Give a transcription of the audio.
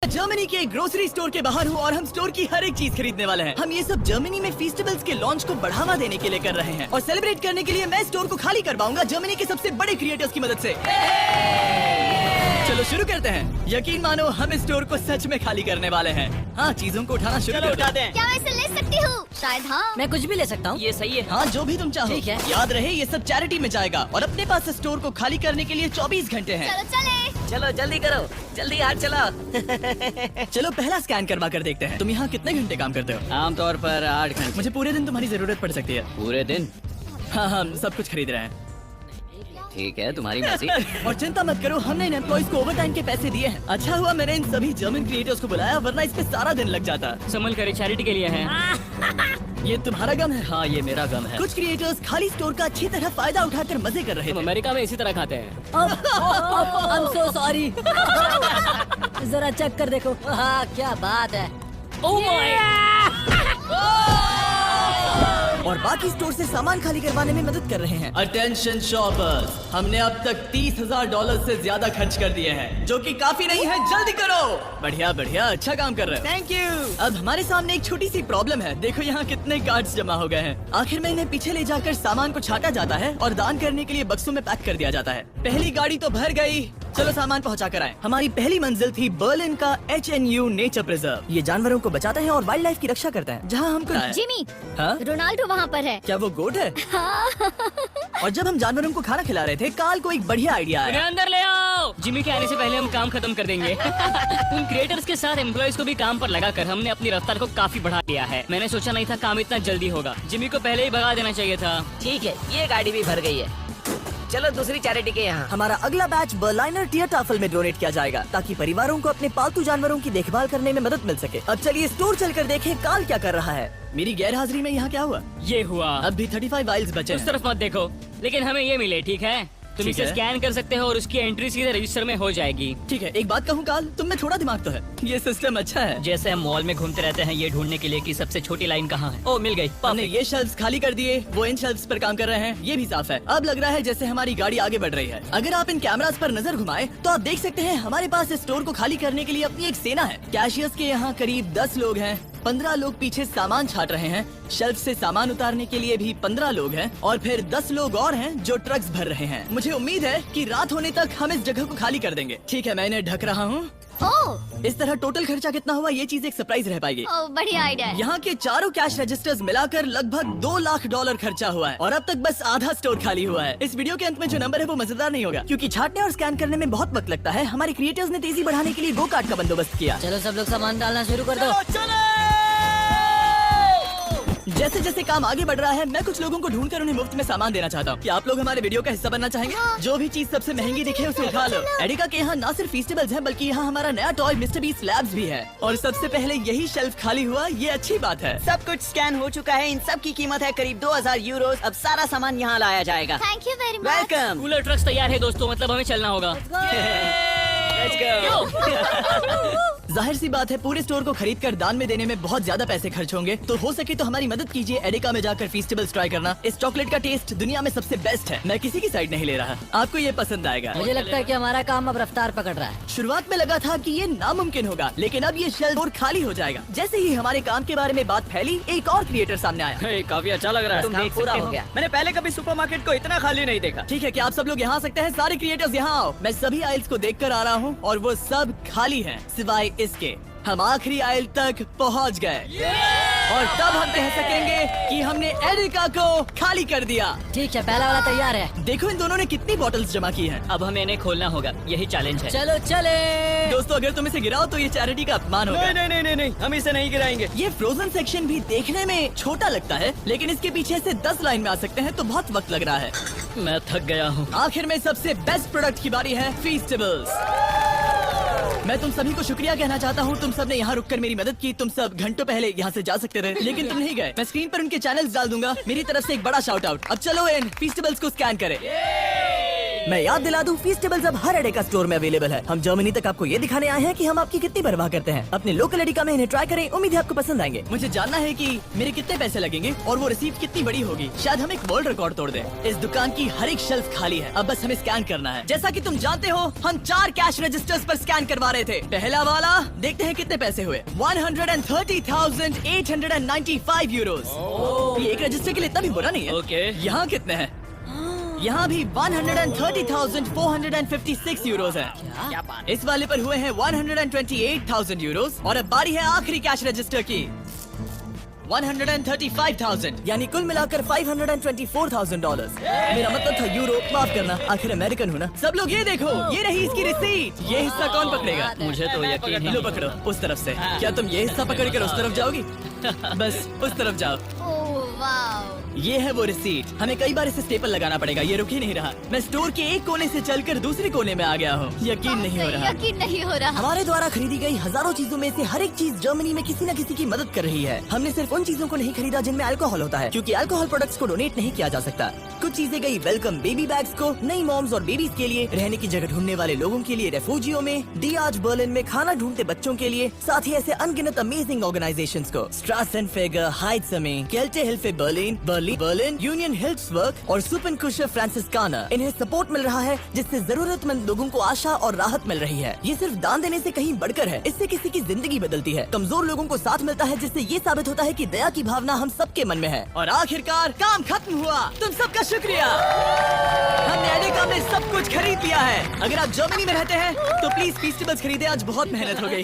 Germany के एक grocery store के बाहर हूँ और हम स्टोर की हर एक चीज खरीदने वाले हैं। हम ये सब जर्मनी में फेस्टिवल्स के लॉन्च को बढ़ावा देने के लिए कर रहे हैं और सेलिब्रेट करने के लिए मैं स्टोर को खाली करवाऊंगा जर्मनी के सबसे बड़े क्रिएटर्स की मदद से। चलो शुरू करते हैं। यकीन मानो हम इस स्टोर को सच में खाली करने वाले हैं। हाँ, चीजों को उठाना शुरू कर दें। क्या मैं इसे ले सकती हूँ? शायद हाँ। मैं कुछ भी ले सकता हूँ। ये सही है। हाँ, जो भी तुम चाहो। ठीक है। याद रहे ये सब चैरिटी में जाएगा और अपने पास स्टोर को खाली करने के लिए 24 घंटे हैं। चलो चले। चलो जल्दी करो, जल्दी हाथ चलाओ। चलो पहला स्कैन करवा कर देखते हैं। तुम यहाँ कितने घंटे काम करते हो? आमतौर पर 8 घंटे। मुझे पूरे दिन तुम्हारी जरूरत पड़ सकती है। पूरे दिन? हाँ, हम सब कुछ खरीद रहे हैं। ठीक है, तुम्हारी मर्जी। और चिंता मत करो, हमने इन एम्प्लॉइज को ओवरटाइम के पैसे दिए हैं। अच्छा हुआ मैंने इन सभी जर्मन क्रिएटर्स को बुलाया, वरना इस पे सारा दिन लग जाता। संभल कर, चैरिटी के लिए है। ये तुम्हारा गम है? हाँ, ये मेरा गम है। कुछ क्रिएटर्स खाली स्टोर का अच्छी तरह फायदा उठाकर मजे कर रहे हम थे। अमेरिका में इसी तरह खाते हैं। I'm so sorry। जरा चेक कर देखो। हाँ, क्या बात है। Oh my! और बाकी स्टोर से सामान खाली करवाने में मदद कर रहे हैं। अटेंशन शॉपर्स, हमने अब तक $30,000 से ज्यादा खर्च कर दिए हैं, जो कि काफी नहीं है। जल्दी करो। बढ़िया बढ़िया, अच्छा काम कर रहे हो। Thank you. अब हमारे सामने एक छोटी सी प्रॉब्लम है। देखो यहाँ कितने कार्ड्स जमा हो गए हैं। आखिर में इन्हें पीछे ले जाकर सामान को छाटा जाता है और दान करने के लिए बक्सों में पैक कर दिया जाता है। पहली गाड़ी तो भर गई, चलो सामान पहुंचा कर आए। हमारी पहली मंजिल थी बर्लिन का HNU नेचर प्रिजर्व। ये जानवरों को बचाते हैं और वाइल्ड लाइफ की रक्षा करते हैं। जहाँ हमको जिमी, हाँ? रोनाल्डो वहाँ पर है। क्या वो गोट है? और जब हम जानवरों को खाना खिला रहे थे, काल को एक बढ़िया आइडिया उन्हें आया। अंदर ले आओ। जिमी के आने से पहले हम काम खत्म कर देंगे। उन क्रिएटर्स के साथ एम्प्लॉइज को भी काम पर लगाकर हमने अपनी रफ्तार को काफी बढ़ा दिया है। मैंने सोचा नहीं था काम इतना जल्दी होगा। जिमी को पहले ही भगा देना चाहिए था। ठीक है, ये गाड़ी भी भर गई है। चलो दूसरी चैरिटी के यहाँ। हमारा अगला बैच बर्लिनर टियरटाफल में डोनेट किया जाएगा, ताकि परिवारों को अपने पालतू जानवरों की देखभाल करने में मदद मिल सके। अब चलिए स्टोर चलकर देखें काल क्या कर रहा है। मेरी गैर हाजिरी में यहाँ क्या हुआ? ये हुआ। अब भी 35 वाइल्स बचे उस हैं। तरफ मत देखो, लेकिन हमें ये मिले। ठीक है, तुम ठीक इसे है। स्कैन कर सकते हो और उसकी एंट्री सीधे रजिस्टर में हो जाएगी। ठीक है, एक बात कहूँ काल, तुम में थोड़ा दिमाग तो है। ये सिस्टम अच्छा है। जैसे हम मॉल में घूमते रहते हैं ये ढूंढने के लिए कि सबसे छोटी लाइन कहाँ है। ओ, मिल गई। हमने ये शेल्फ्स खाली कर दिए, वो इन शेल्फ्स पर काम कर रहे हैं। ये भी साफ है। अब लग रहा है जैसे हमारी गाड़ी आगे बढ़ रही है। अगर आप इन कैमरास पर नजर घुमाएं, तो आप देख सकते हैं हमारे पास इस स्टोर को खाली करने के लिए अपनी एक सेना है। कैशियर्स के यहाँ करीब 10 लोग हैं, 15 लोग पीछे सामान छाट रहे हैं, शेल्फ से सामान उतारने के लिए भी 15 लोग हैं, और फिर 10 लोग और हैं जो ट्रक्स भर रहे हैं। मुझे उम्मीद है कि रात होने तक हम इस जगह को खाली कर देंगे। ठीक है, मैं इन्हें ढक रहा हूँ। ओह, इस तरह टोटल खर्चा कितना हुआ, ये चीज एक सरप्राइज रह पाएगी। ओह, बढ़िया आइडिया है। यहाँ के चारों कैश रजिस्टर्स मिलाकर लगभग $2 लाख खर्चा हुआ है और अब तक बस आधा स्टोर खाली हुआ है। इस वीडियो के अंत में जो नंबर है वो मजेदार नहीं होगा, क्योंकि छाटने और स्कैन करने में बहुत वक्त लगता है। हमारे क्रिएटर्स ने तेजी बढ़ाने के लिए गो कार्ट का बंदोबस्त किया। चलो सब लोग सामान डालना शुरू कर दो। जैसे जैसे काम आगे बढ़ रहा है, मैं कुछ लोगों को ढूंढकर उन्हें मुफ्त में सामान देना चाहता हूँ। क्या आप लोग हमारे वीडियो का हिस्सा बनना चाहेंगे? जो भी चीज सबसे महंगी दिखे उसे उठा लो। एडिका के यहाँ न सिर्फ फेस्टिवल्स हैं, बल्कि यहाँ हमारा नया टॉय मिस्टर बीस्ट लैब्स भी है। और सबसे पहले यही शेल्फ खाली हुआ, ये अच्छी बात है। सब कुछ स्कैन हो चुका है। इन सब की कीमत है करीब 2000 यूरोस। अब सारा सामान यहाँ लाया जाएगा। Thank you very much. Welcome. Cooler trucks तैयार है दोस्तों, मतलब हमें चलना होगा। Let's go. जाहिर सी बात है, पूरे स्टोर को खरीद कर दान में देने में बहुत ज्यादा पैसे खर्च होंगे, तो हो सके तो हमारी मदद कीजिए। एडिका में जाकर फेस्टिवल्स ट्राई करना। इस चॉकलेट का टेस्ट दुनिया में सबसे बेस्ट है। मैं किसी की साइड नहीं ले रहा, आपको ये पसंद आएगा। मुझे लगता है कि हमारा काम अब रफ्तार पकड़ रहा है। शुरुआत में लगा था कि ये नामुमकिन होगा, लेकिन अब ये शेल्फ और खाली हो जाएगा। जैसे ही हमारे काम के बारे में बात फैली, एक और क्रिएटर सामने आया। काफी अच्छा लग रहा है। तुम देख पूरा सकते हो हो। गया। मैंने पहले कभी सुपरमार्केट को इतना खाली नहीं देखा। ठीक है, क्या आप सब लोग यहाँ आ सकते हैं? सारे क्रिएटर्स यहाँ आओ। मैं सभी आइल्स को देख कर आ रहा हूँ और वो सब खाली हैं, सिवाय इसके। हम आखिरी आइल तक पहुँच गए और तब हम कह सकेंगे कि हमने एडिका को खाली कर दिया। ठीक है, पहला वाला तैयार है। देखो इन दोनों ने कितनी बॉटल्स जमा की हैं। अब हमें इन्हें खोलना होगा, यही चैलेंज है। चलो चले। दोस्तों, अगर तुम इसे गिराओ तो ये चैरिटी का अपमान होगा। नहीं, हम इसे नहीं गिराएंगे। ये फ्रोजन सेक्शन भी देखने में छोटा लगता है, लेकिन इसके पीछे से 10 लाइन में आ सकते हैं, तो बहुत वक्त लग रहा है। मैं थक गया हूँ। आखिर में सबसे बेस्ट प्रोडक्ट की बारी है, फेस्टिवल्स। मैं तुम सभी को शुक्रिया कहना चाहता हूँ। तुम सब ने यहाँ रुककर मेरी मदद की। तुम सब घंटों पहले यहाँ से जा सकते थे, लेकिन तुम नहीं गए। मैं स्क्रीन पर उनके चैनल्स डाल दूंगा। मेरी तरफ से एक बड़ा शाउट आउट। अब चलो इन फेस्टिवल्स को स्कैन करें। मैं याद दिला दूं, फीस्टेबल्स अब हर एडेका स्टोर में अवेलेबल है। हम जर्मनी तक आपको ये दिखाने आए हैं कि हम आपकी कितनी परवाह करते हैं। अपने लोकल एडेका में इन्हें ट्राई करें, उम्मीद है आपको पसंद आएंगे। मुझे जानना है कि मेरे कितने पैसे लगेंगे और वो रिसीप्ट कितनी बड़ी होगी। शायद हम एक वर्ल्ड रिकॉर्ड तोड़ दें। इस दुकान की हर एक शेल्फ खाली है, अब बस हमें स्कैन करना है। जैसा कि तुम जानते हो, हम 4 कैश रजिस्टर्स पर स्कैन करवा रहे थे। पहला वाला, देखते हैं कितने पैसे हुए। 130,895 यूरोज। ये एक रजिस्टर के लिए इतना भी बुरा नहीं है। ओके। यहाँ कितने हैं? यहाँ भी 130,456 यूरोज है। इस वाले पर हुए हैं 128,000 यूरोज। और अब बारी है आखिरी कैश रजिस्टर की, 135,000, यानी कुल मिलाकर $524,000। मेरा मतलब था यूरो, माफ करना, आखिर अमेरिकन हूँ ना। सब लोग ये देखो, ये रही इसकी रिसीट। ये हिस्सा कौन पकड़ेगा? मुझे तो यकीन ही लो पकड़ो, उस तरफ से। क्या तुम ये हिस्सा पकड़ कर उस तरफ जाओगी? बस उस तरफ जाओ। Oh wow. ये है वो रिसीट। हमें कई बार इसे स्टेपल लगाना पड़ेगा, ये रुक ही नहीं रहा। मैं स्टोर के एक कोने से चलकर दूसरे कोने में आ गया हूँ। यकीन नहीं हो रहा। यकीन नहीं हो रहा। हमारे द्वारा खरीदी गई हजारों चीजों में से हर एक चीज जर्मनी में किसी न किसी की मदद कर रही है। हमने सिर्फ उन चीजों को नहीं खरीदा जिनमें अल्कोहल होता है, क्योंकि अल्कोहल प्रोडक्ट्स को डोनेट नहीं किया जा सकता। कुछ चीजें गई वेलकम बेबी बैग्स को, नई मॉम्स और बेबीज के लिए, रहने की जगह ढूंढने वाले लोगों के लिए रेफ्यूजियों में, डियाज बर्लिन में खाना ढूंढते बच्चों के लिए, साथ ही ऐसे अनगिनत अमेजिंग ऑर्गेनाइजेशंस को, स्ट्रासेनफेगर, हाइट्समे, केल्टे हिल्फे बर्लिन, बर्लिन, यूनियन हिल्फ्सबर्ग और सुपरकुशर फ्रांसिस्काना। इन्हें सपोर्ट मिल रहा है, जिससे जरूरतमंद लोगों को आशा और राहत मिल रही है। ये सिर्फ दान देने से कहीं बढ़कर है, इससे किसी की जिंदगी बदलती है। कमजोर लोगों को साथ मिलता है, जिससे ये साबित होता है कि दया की भावना हम सबके मन में है। और आखिरकार काम खत्म हुआ। तुम सबका शुक्रिया। हमने एडेका में सब कुछ खरीद लिया है। अगर आप जर्मनी में रहते हैं तो प्लीज फीस्टेबल्स खरीदे, आज बहुत मेहनत हो गई।